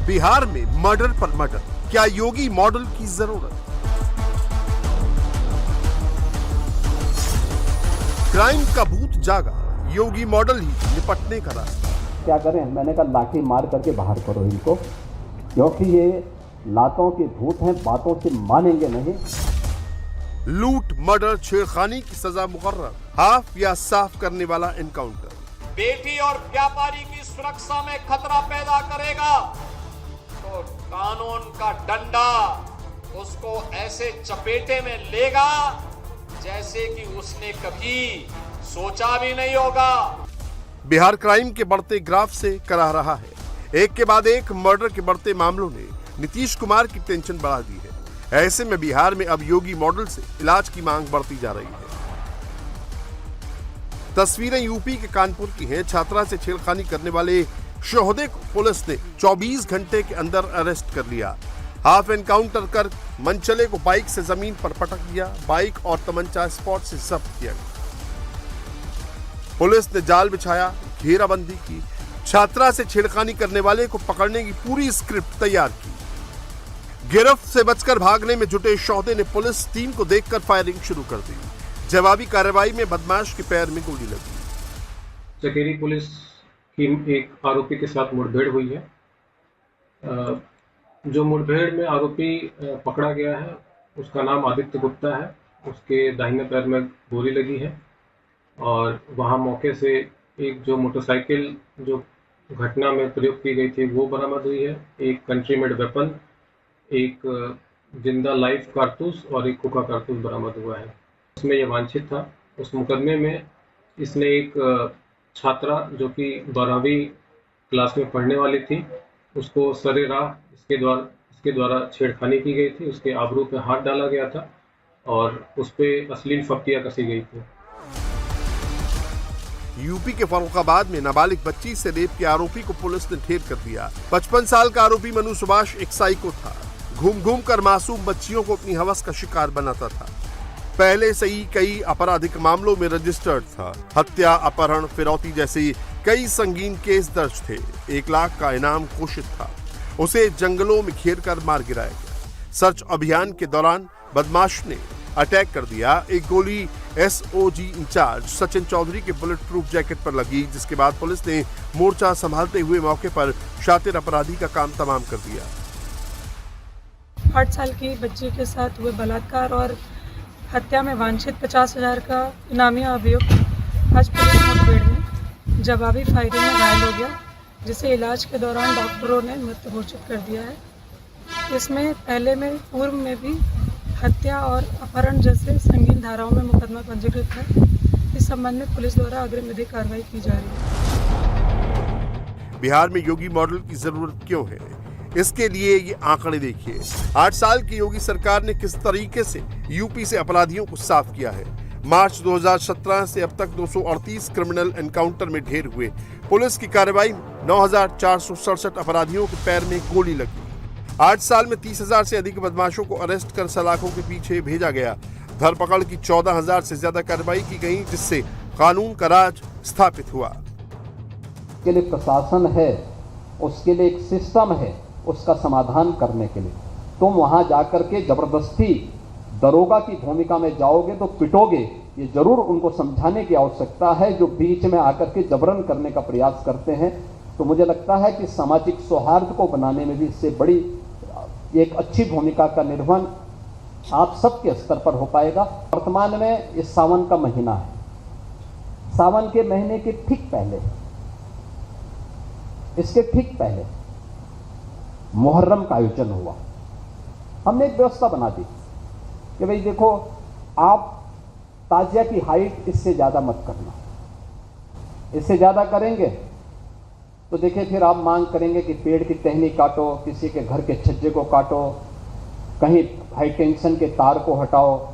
बिहार में मर्डर पर मर्डर, क्या योगी मॉडल की जरूरत? क्राइम का भूत जागा, योगी मॉडल ही निपटने का रास्ता। क्या करें? मैंने कहा लाठी मार करके बाहर करो इनको, क्योंकि ये लातों के भूत हैं, बातों से मानेंगे नहीं। लूट, मर्डर, छेड़खानी की सजा मुकर्रर, हाफ या साफ करने वाला एनकाउंटर बेटी और व्यापारी की सुरक्षा में खतरा पैदा करेगा तो कानून का डंडा उसको ऐसे चपेटे में लेगा जैसे कि उसने कभी सोचा भी नहीं होगा। बिहार क्राइम के बढ़ते ग्राफ से करा रहा है। एक के बाद एक मर्डर के बढ़ते मामलों ने नीतीश कुमार की टेंशन बढ़ा दी है। ऐसे में बिहार में अब योगी मॉडल से इलाज की मांग बढ़ती जा रही है। तस्वीरें यूपी के कानपुर की हैं। छात्रा से छेड़खानी करने वाले शोहदे को पुलिस ने 24 घंटे के अंदर अरेस्ट कर लिया। हाफ एनकाउंटर कर मनचले को बाइक से जमीन पर पटक दिया। बाइक और तमंचा स्पॉट से जब्त किया गया। पुलिस ने जाल बिछाया, घेराबंदी की, छात्रा से छेड़खानी करने वाले को पकड़ने की पूरी स्क्रिप्ट तैयार की। गिरफ्त से बचकर भागने में जुटे शोहदे ने पुलिस टीम को देखकर फायरिंग शुरू कर दी। जवाबी कार्रवाई में बदमाश के पैर में गोली लगी। चकेरी पुलिस की एक आरोपी के साथ मुठभेड़ हुई है। जो मुठभेड़ में आरोपी पकड़ा गया है उसका नाम आदित्य गुप्ता है। उसके दाहिने पैर में गोली लगी है और वहां मौके से एक जो मोटरसाइकिल जो घटना में प्रयोग की गई थी वो बरामद हुई है। एक कंट्री मेड वेपन, एक जिंदा लाइव कारतूस और एक खोखा कारतूस बरामद हुआ है। इसमें यह वांछित था। उस मुकदमे में इसने एक छात्रा जो कि 12वीं क्लास में पढ़ने वाली थी उसको सरेराह इसके द्वारा छेड़खानी की गई थी। उसके आबरू पे हाथ डाला गया था और उस पे अश्लील फप्तियां कसी गई थी। यूपी के फर्रुखाबाद में नाबालिग बच्ची से रेप के आरोपी को पुलिस ने ढेर कर दिया। 55 साल का आरोपी मनु सुभाष एक साइको था। घूम घूम कर मासूम बच्चियों को अपनी हवस का शिकार बनाता था। पहले से ही कई आपराधिक मामलों में रजिस्टर्ड था। हत्या, अपहरण, फिरौती जैसे कई संगीन केस दर्ज थे। 1 लाख का इनाम घोषित था। उसे जंगलों में घेर कर मार गिराया गया। सर्च अभियान के दौरान बदमाश ने अटैक कर दिया। एक गोली एसओजी इंचार्ज सचिन चौधरी के बुलेट प्रूफ जैकेट पर लगी, जिसके बाद पुलिस ने मोर्चा संभालते हुए मौके पर शातिर अपराधी का काम तमाम कर दिया। 8 साल की बच्ची के साथ हुए बलात्कार और हत्या में वांछित 50,000 का इनामी अभियुक्त आज पुलिस मुठभेड़ में जवाबी फायरिंग में घायल हो गया, जिसे इलाज के दौरान डॉक्टरों ने मृत घोषित कर दिया है। इसमें पूर्व में भी हत्या और अपहरण जैसे संगीन धाराओं में मुकदमा पंजीकृत है। इस संबंध में पुलिस द्वारा अग्रिम विधिक कार्रवाई की जा रही है। बिहार में योगी मॉडल की जरूरत क्यों है? इसके लिए ये आंकड़े देखिए। 8 साल की योगी सरकार ने किस तरीके से यूपी से अपराधियों को साफ किया है। मार्च 2017 से अब तक 238 क्रिमिनल एनकाउंटर में ढेर हुए। पुलिस की कार्रवाई में 9,467 अपराधियों के पैर में गोली लगी। 8 साल में 30,000 से अधिक बदमाशों को अरेस्ट कर सलाखों के पीछे भेजा गया। धरपकड़ की 14,000 से ज्यादा कार्रवाई की गई, जिससे कानून का राज स्थापित हुआ। के लिए प्रशासन है, उसके लिए एक सिस्टम है, उसका समाधान करने के लिए तुम वहां जाकर के जबरदस्ती दरोगा की भूमिका में जाओगे तो पिटोगे, ये जरूर उनको समझाने की आवश्यकता है। जो बीच में आकर के जबरन करने का प्रयास करते हैं, तो मुझे लगता है कि सामाजिक सौहार्द को बनाने में भी इससे बड़ी एक अच्छी भूमिका का निर्वहन आप सबके स्तर पर हो पाएगा। वर्तमान में इस सावन का महीना है। सावन के महीने के ठीक पहले, इसके ठीक पहले मुहर्रम का आयोजन हुआ। हमने एक व्यवस्था बना दी कि भाई देखो, आप ताजिया की हाइट इससे ज्यादा मत करना। इससे ज्यादा करेंगे तो देखिए फिर आप मांग करेंगे कि पेड़ की टहनी काटो, किसी के घर के छज्जे को काटो, कहीं हाई टेंशन के तार को हटाओ।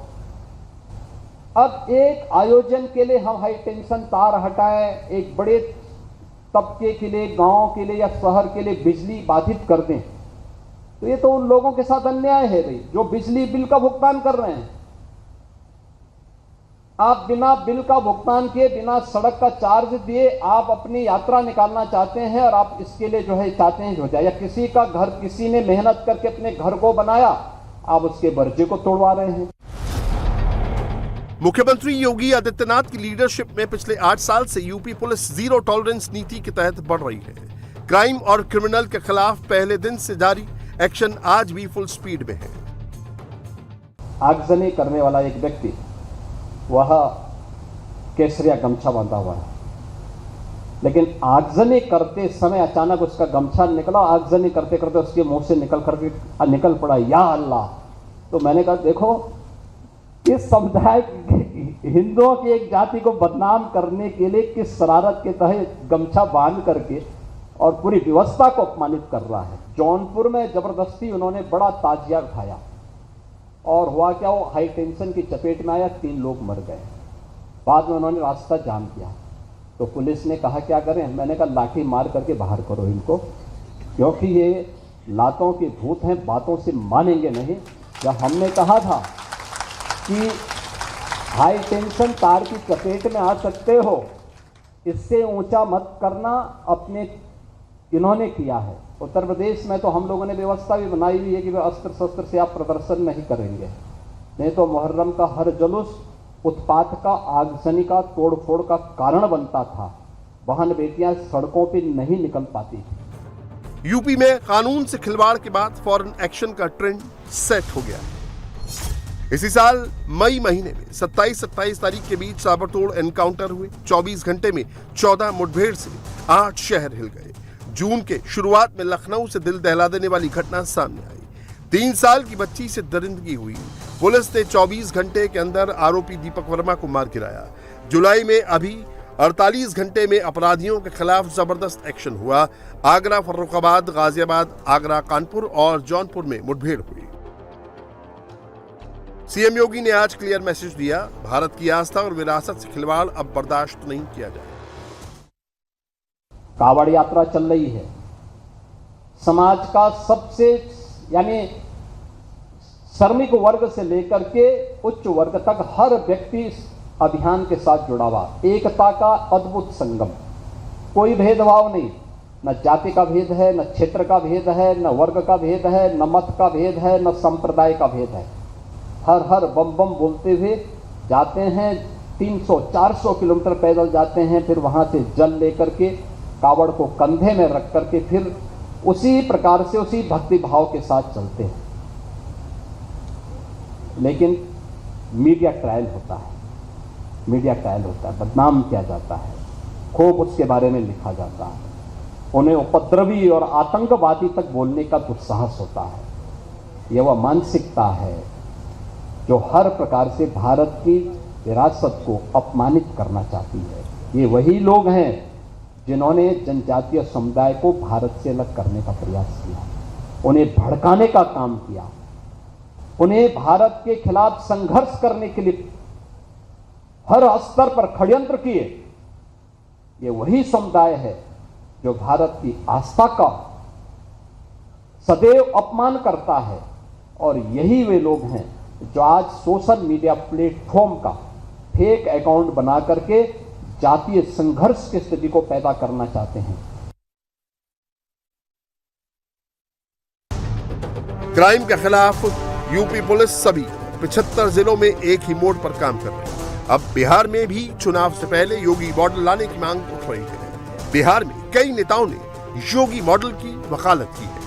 अब एक आयोजन के लिए हम हाई टेंशन तार हटाएं, एक बड़े तबके के लिए, गांव के लिए या शहर के लिए बिजली बाधित कर दें, तो ये तो उन लोगों के साथ अन्याय है भाई, जो बिजली बिल का भुगतान कर रहे हैं। आप बिना बिल का भुगतान किए, बिना सड़क का चार्ज दिए आप अपनी यात्रा निकालना चाहते हैं और आप इसके लिए जो है चाहते हैं हो जाए, या किसी का घर किसी ने मेहनत करके अपने घर को बनाया, आप उसके बर्जे को तोड़वा रहे हैं। मुख्यमंत्री योगी आदित्यनाथ की लीडरशिप में पिछले 8 साल से यूपी पुलिस जीरो टॉलरेंस नीति के तहत बढ़ रही है। क्राइम और क्रिमिनल के खिलाफ पहले दिन से जारी एक्शन आज भी फुल स्पीड में है। आगजनी करने वाला एक व्यक्ति, वह केसरिया गमछा बांधा हुआ है, लेकिन आगजनी करते समय अचानक उसका गमछा निकला, आगजनी करते करते उसके मुंह से निकल पड़ा या अल्लाह। तो मैंने कहा देखो, इस समुदाय हिंदुओं की एक जाति को बदनाम करने के लिए किस शरारत के तहत गमछा बांध करके और पूरी व्यवस्था को अपमानित कर रहा है। जौनपुर में जबरदस्ती उन्होंने बड़ा ताजिया उठाया और हुआ क्या, वो हाई टेंशन की चपेट में आया, 3 लोग मर गए। बाद में उन्होंने रास्ता जाम किया तो पुलिस ने कहा क्या करें, मैंने कहा लाठी मार करके बाहर करो इनको, क्योंकि ये लातों के भूत हैं, बातों से मानेंगे नहीं। जब हमने कहा था कि हाई टेंशन तार की चपेट में आ सकते हो, इससे ऊंचा मत करना, अपने इन्होंने किया है। उत्तर प्रदेश में तो हम लोगों ने व्यवस्था भी बनाई हुई है कि वे अस्त्र शस्त्र से आप प्रदर्शन नहीं करेंगे, नहीं तो मुहर्रम का हर जुलूस उत्पात का, आगजनी का, तोड़फोड़ का कारण बनता था। बहन बेटियां सड़कों पे नहीं निकल पाती थी। यूपी में कानून से खिलवाड़ के बाद फॉरेन एक्शन का ट्रेंड सेट हो गया। इसी साल मई महीने में 27-28 तारीख के बीच ताबड़तोड़ एनकाउंटर हुए। 24 घंटे में 14 मुठभेड़ से 8 शहर हिल गए। जून के शुरुआत में लखनऊ से दिल दहला देने वाली घटना सामने आई। 3 साल की बच्ची से दरिंदगी हुई। पुलिस ने 24 घंटे के अंदर आरोपी दीपक वर्मा को मार गिराया। जुलाई में अभी 48 घंटे में अपराधियों के खिलाफ जबरदस्त एक्शन हुआ। आगरा, फर्रुखाबाद, गाजियाबाद, आगरा, कानपुर और जौनपुर में मुठभेड़ हुई। सीएम योगी ने आज क्लियर मैसेज दिया, भारत की आस्था और विरासत से खिलवाड़ अब बर्दाश्त नहीं किया जाए। कावड़ यात्रा चल रही है। समाज का सबसे यानी श्रमिक वर्ग से लेकर के उच्च वर्ग तक हर व्यक्ति इस अभियान के साथ जुड़ा हुआ। एकता का अद्भुत संगम, कोई भेदभाव नहीं, न जाति का भेद है, न क्षेत्र का भेद है, न वर्ग का भेद है, न मत का भेद है, न संप्रदाय का भेद है। हर हर बम बम बोलते हुए जाते हैं। 300-400 किलोमीटर पैदल जाते हैं, फिर वहां से जल लेकर के कावड़ को कंधे में रख करके फिर उसी प्रकार से उसी भक्ति भाव के साथ चलते हैं। लेकिन मीडिया ट्रायल होता है, बदनाम किया जाता है, खूब उसके बारे में लिखा जाता है, उन्हें उपद्रवी और आतंकवादी तक बोलने का दुस्साहस होता है। यह वह मानसिकता है जो हर प्रकार से भारत की विरासत को अपमानित करना चाहती है। ये वही लोग हैं जिन्होंने जनजातीय समुदाय को भारत से अलग करने का प्रयास किया, उन्हें भड़काने का काम किया, उन्हें भारत के खिलाफ संघर्ष करने के लिए हर स्तर पर षड्यंत्र किए। ये वही समुदाय है जो भारत की आस्था का सदैव अपमान करता है, और यही वे लोग हैं जो आज सोशल मीडिया प्लेटफॉर्म का फेक अकाउंट बना करके जातीय संघर्ष की स्थिति को पैदा करना चाहते हैं। क्राइम के खिलाफ यूपी पुलिस सभी 75 जिलों में एक ही मोड पर काम कर रही है। अब बिहार में भी चुनाव से पहले योगी मॉडल लाने की मांग उठ रही है। बिहार में कई नेताओं ने योगी मॉडल की वकालत की है।